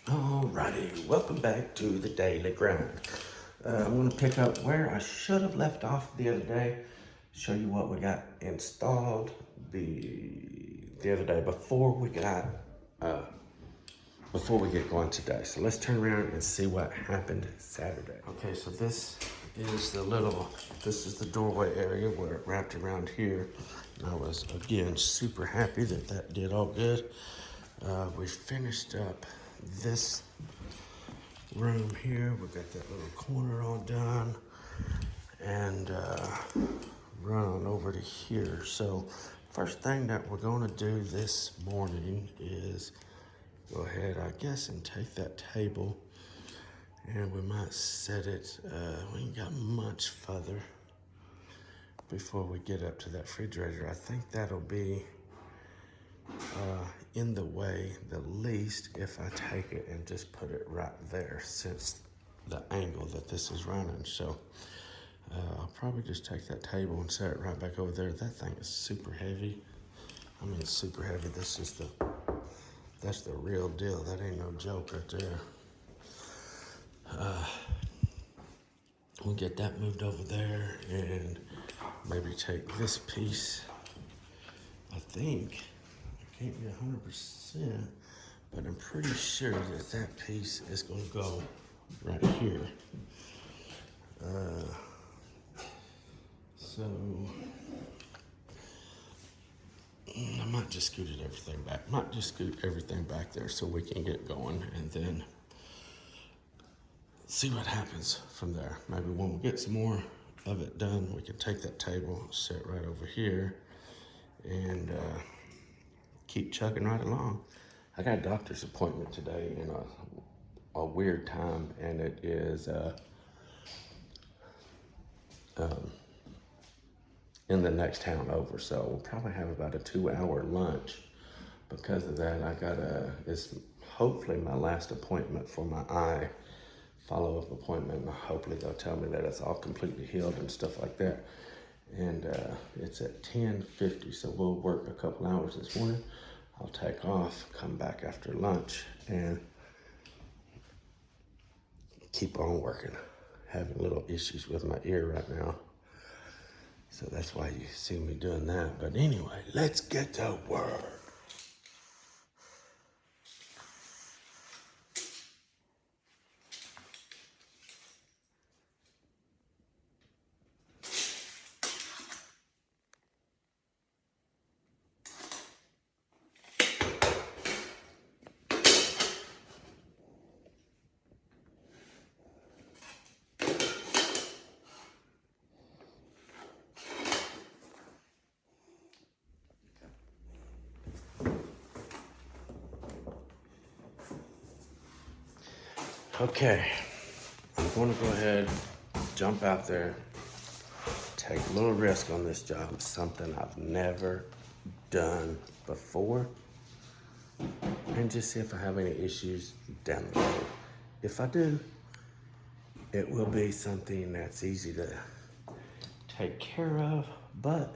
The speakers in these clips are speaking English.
Alrighty, welcome back to the Daily Grind. I'm going to pick up where I should have left off the other day. Show you what we got installed the other day before we get going today. So let's turn around and see what happened Saturday. Okay, so this is the doorway area where it wrapped around here. And I was again super happy that did all good. We finished up this room here. We got that little corner all done, and run on over to here. So first thing that we're going to do this morning is go ahead, I guess, and take that table, and we might set it, we ain't got much further before we get up to that refrigerator. I think that'll be in the way the least if I take it and just put it right there, since the angle that this is running. So I'll probably just take that table and set it right back over there. That thing is super heavy. I mean, it's super heavy. That's the real deal. That ain't no joke right there. We'll get that moved over there and maybe take this piece. I think, I can't be 100%, but I'm pretty sure that piece is gonna go right here. So I might just scoot everything back there so we can get going, and then see what happens from there. Maybe when we get some more of it done, we can take that table, sit right over here, and keep chugging right along. I got a doctor's appointment today in a weird time, and it is in the next town over. So we'll probably have about a 2-hour lunch. Because of that, it's hopefully my last appointment for my eye, follow-up appointment. Hopefully they'll tell me that it's all completely healed and stuff like that. And it's at 10:50, so we'll work a couple hours this morning. I'll take off, come back after lunch, and keep on working. Having little issues with my ear right now, so that's why you see me doing that. But anyway, let's get to work. Okay, I'm gonna go ahead, jump out there, take a little risk on this job. It's something I've never done before, and just see if I have any issues down the road. If I do, it will be something that's easy to take care of, but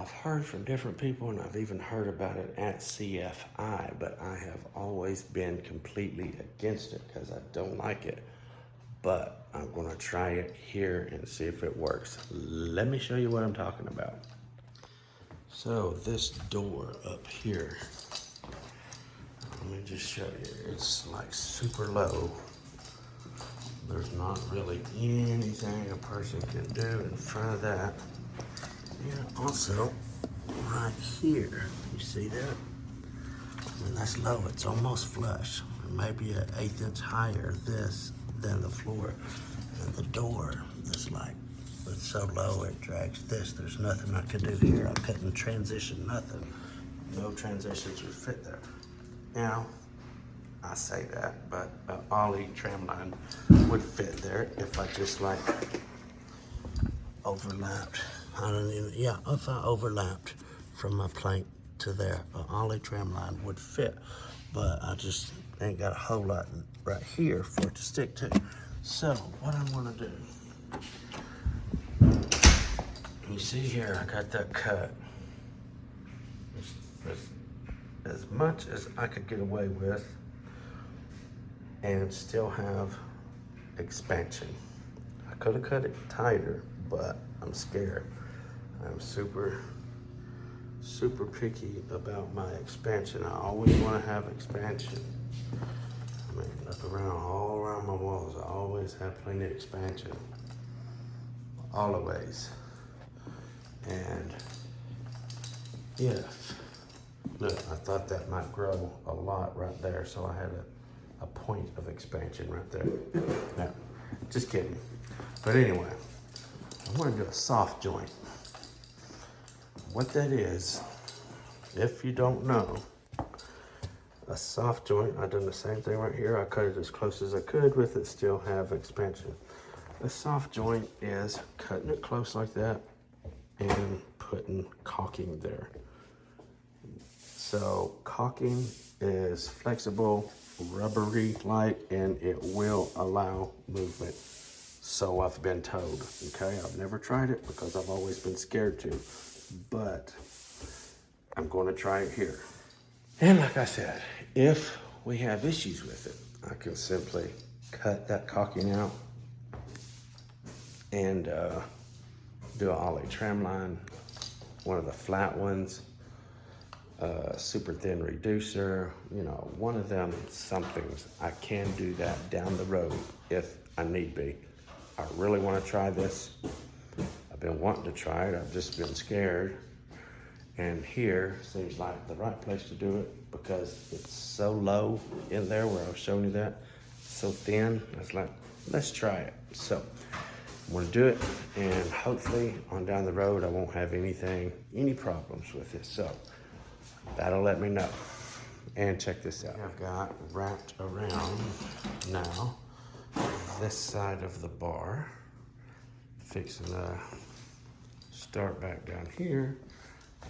I've heard from different people, and I've even heard about it at CFI, but I have always been completely against it because I don't like it. But I'm gonna try it here and see if it works. Let me show you what I'm talking about. So this door up here, let me just show you. It's like super low. There's not really anything a person can do in front of that. And also, right here, you see that? I mean, that's low, it's almost flush. Maybe an 1/8 inch higher than the floor. And the door is like, it's so low it drags this. There's nothing I could do here. I couldn't transition nothing. No transitions would fit there. Now, I say that, but an Ollie tramline would fit there if I just like overlapped. If I overlapped from my plank to there, an Ollie tramline would fit, but I just ain't got a whole lot right here for it to stick to. So what I'm gonna do, you see here, I got that cut. As much as I could get away with, and still have expansion. I could have cut it tighter, but I'm scared. I'm super picky about my expansion. I always want to have expansion. I mean, look around, all around my walls, I always have plenty of expansion. Always. And yeah, look, I thought that might grow a lot right there, so I had a point of expansion right there. No, just kidding. But anyway, I want to do a soft joint. What that is, if you don't know, a soft joint, I done the same thing right here. I cut it as close as I could with it still have expansion. A soft joint is cutting it close like that and putting caulking there. So caulking is flexible, rubbery like, and it will allow movement. So I've been told, okay? I've never tried it because I've always been scared to, but I'm gonna try it here. And like I said, if we have issues with it, I can simply cut that caulking out and do an ollie trim line, one of the flat ones, super thin reducer, you know, one of them somethings. I can do that down the road if I need be. I really want to try this. I've been wanting to try it. I've just been scared. And here seems like the right place to do it because it's so low in there where I was showing you that, so thin. I was like, let's try it. So I'm gonna do it, and hopefully on down the road, I won't have any problems with it. So that'll let me know. And check this out. I've got wrapped around now this side of the bar. Fixing to start back down here.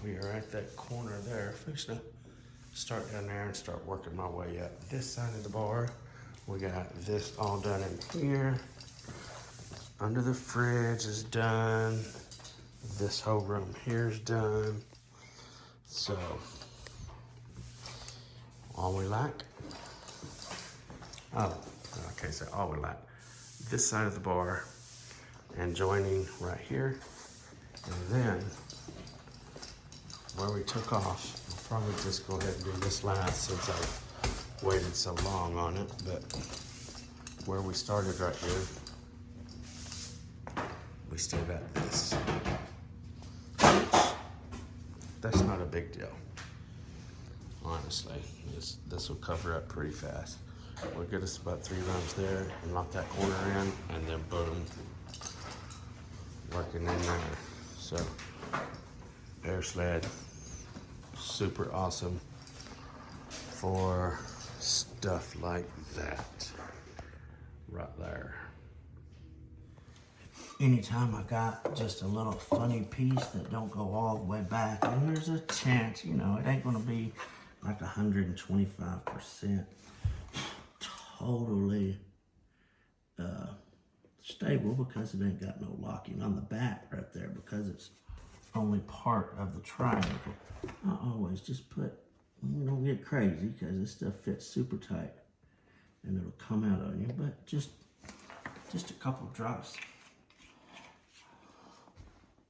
We are at that corner there. Fixing to start down there and start working my way up. This side of the bar, we got this all done in here. Under the fridge is done. This whole room here is done. So, all we like, oh, I can't say all we like. This side of the bar and joining right here. And then, where we took off, I'll probably just go ahead and do this last since I've waited so long on it, but where we started right here, we still got this. That's not a big deal, honestly. This will cover up pretty fast. We'll get us about 3 runs there and lock that corner in, and then boom, working in there. So, air sled, super awesome for stuff like that right there. Anytime I got just a little funny piece that don't go all the way back, and there's a chance, you know, it ain't gonna be like 125% totally stable because it ain't got no locking on the back right there because it's only part of the triangle. I always just put, you don't get crazy because this stuff fits super tight and it'll come out on you, but just a couple drops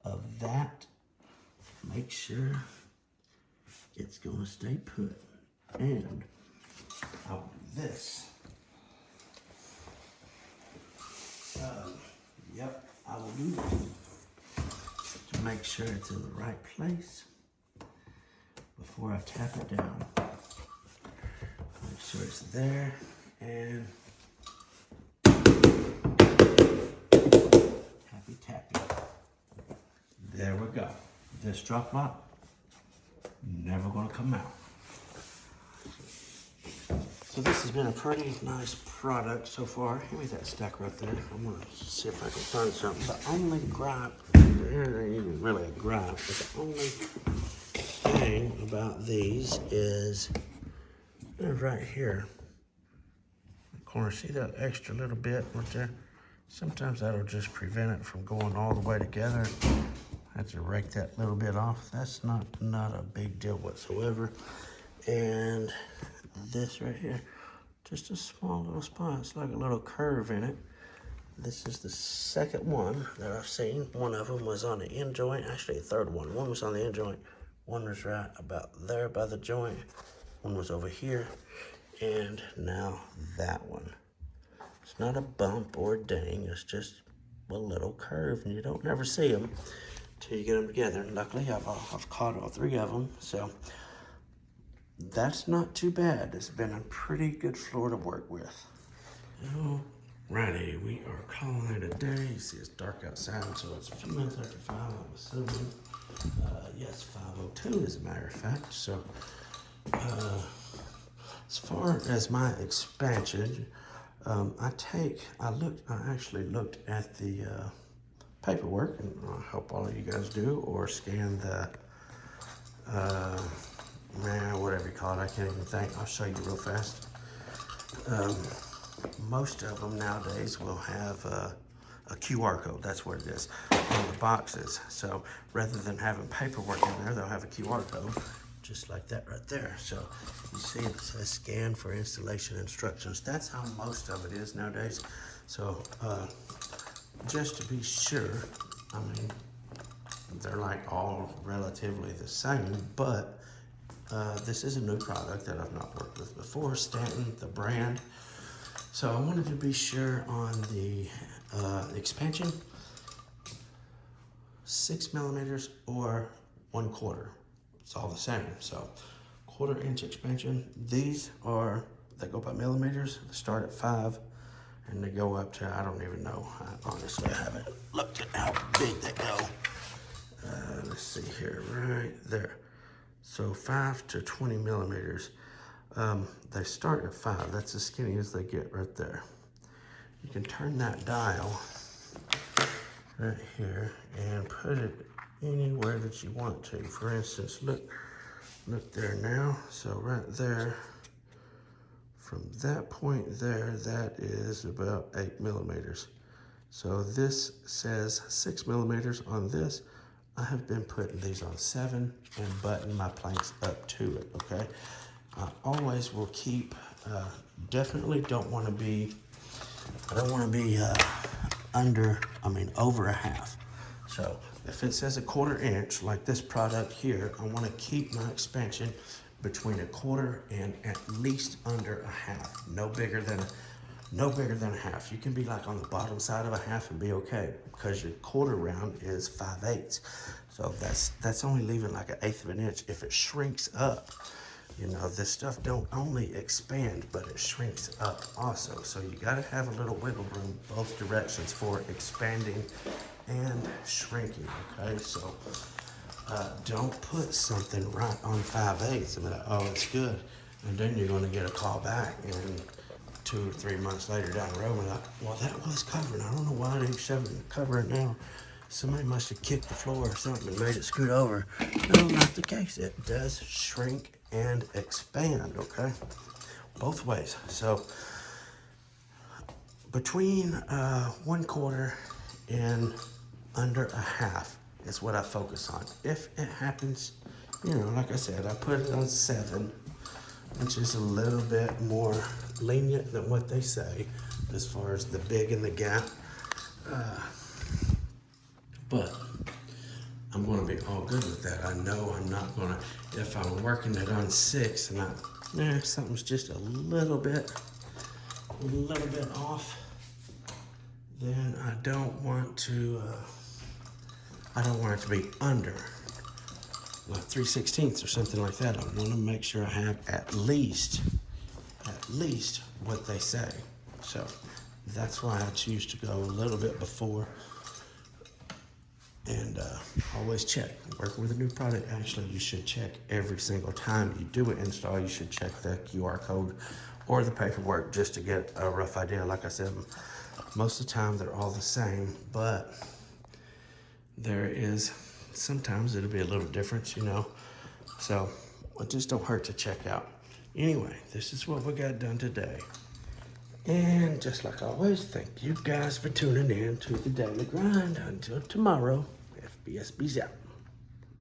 of that. Make sure it's gonna stay put. And I'll do this. Yep, I will do that to make sure it's in the right place before I tap it down. Make sure it's there, and happy tapping. There we go. This drop lock, never gonna come out. So this has been a pretty nice product so far. Give me that stack right there. I'm gonna see if I can find something. The only gripe, there ain't even really a gripe, but the only thing about these is they're right here. Corner, see that extra little bit right there? Sometimes that'll just prevent it from going all the way together. I have to rake that little bit off. That's not a big deal whatsoever. And this right here, just a small little spot. It's like a little curve in it. This is the second one that I've seen. One of them was on the end joint, actually a third one. One was on the end joint, one was right about there by the joint, one was over here, and now that one. It's not a bump or a ding, it's just a little curve, and you don't never see them till you get them together. And luckily, I've caught all three of them, so that's not too bad. It's been a pretty good floor to work with. Alrighty, we are calling it a day. You see it's dark outside, so it's a few minutes after 5, I'm assuming. Yes, 5:02 as a matter of fact. So, as far as my expansion, I actually looked at the paperwork, and I hope all of you guys do, or scan the, whatever you call it, I can't even think. I'll show you real fast. Most of them nowadays will have a QR code. That's what it is on the boxes. So rather than having paperwork in there, they'll have a QR code just like that right there. So you see it says scan for installation instructions. That's how most of it is nowadays. So just to be sure, I mean, they're like all relatively the same, but this is a new product that I've not worked with before, Stanton, the brand. So I wanted to be sure on the expansion, 6 millimeters or 1/4. It's all the same. So 1/4 inch expansion. These are, they go by millimeters. They start at 5 and they go up to, I don't even know. I honestly haven't looked at how big they go. Let's see here, right there. So 5 to 20 millimeters. They start at 5. That's as skinny as they get right there. You can turn that dial right here and put it anywhere that you want to. For instance, look there now. So right there, from that point there, that is about 8 millimeters. So this says 6 millimeters on this. I have been putting these on 7 and button my planks up to it, okay? I always will keep, definitely don't want to be, I don't want to be over a half. So if it says 1/4 inch, like this product here, I want to keep my expansion between 1/4 and at least under a half. No bigger than a half. You can be like on the bottom side of a half and be okay, because your 1/4 round is 5/8. So that's only leaving like 1/8 of an inch. If it shrinks up, you know, this stuff don't only expand, but it shrinks up also. So you gotta have a little wiggle room both directions for expanding and shrinking, okay? So don't put something right on 5/8 and be like, oh, it's good. And then you're gonna get a call back and 2 or 3 months later down the road, we're like, well, that was covering. I don't know why they shoved it in the cover it now. Somebody must have kicked the floor or something and made it scoot over. No, not the case. It does shrink and expand, okay? Both ways. So between 1/4 and under a half is what I focus on. If it happens, you know, like I said, I put it on 7, which is a little bit more lenient than what they say as far as the big and the gap. But I'm going to be all good with that. I know I'm not going to, if I'm working it on 6 and something's just a little bit off, then I don't want it to be under like 3/16 or something like that. I want to make sure I have at least what they say. So that's why I choose to go a little bit before. And always check. Working with a new product, actually, you should check every single time you do an install. You should check the QR code or the paperwork just to get a rough idea. Like I said, most of the time they're all the same, but there is, sometimes it'll be a little difference, you know. So it just don't hurt to check out. Anyway, this is what we got done today. And just like always, thank you guys for tuning in to the Daily Grind. Until tomorrow, FBSB's out.